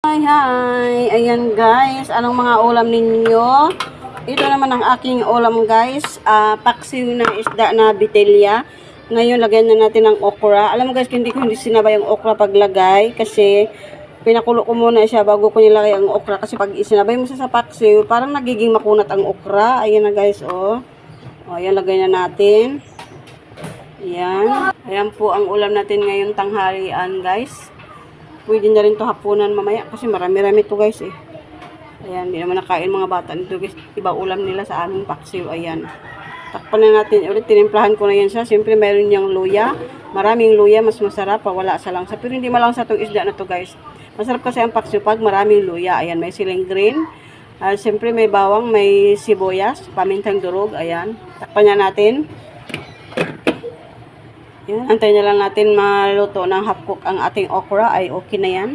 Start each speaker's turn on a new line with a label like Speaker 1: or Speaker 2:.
Speaker 1: Hi! Ayan guys, anong mga ulam ninyo? Ito naman ang aking ulam guys, paksiw na isda na bitelya. Ngayon lagyan na natin ng okra. Alam mo guys, hindi sinabay ang okra paglagay kasi pinakulo ko muna siya bago ko nilagay ang okra kasi pag isinabay mo siya sa paksiw, parang nagiging makunat ang okra. Ayan na guys, oh. O, ayan, lagay na natin. Ayan. Ayan po ang ulam natin ngayon tanghalian guys. Pwede na rin to hapunan mamaya kasi marami-rami to guys eh. Ayan, hindi naman nakain mga bata nito guys. Iba ulam nila sa aming paksiw. Ayan. Takpan na natin ulit. Tinimplahan ko na yan siya. Siyempre mayroon niyang luya. Maraming luya. Mas masarap pa wala sa langsa. Pero hindi malangsa itong isda na to guys. Masarap kasi ang paksiw pag maraming luya. Ayan, may siling green. Siyempre may bawang, may sibuyas, pamintang durog. Ayan. Takpan na natin. Yan, antayin na lang natin maluto ng half cook ang ating okra ay okay na yan.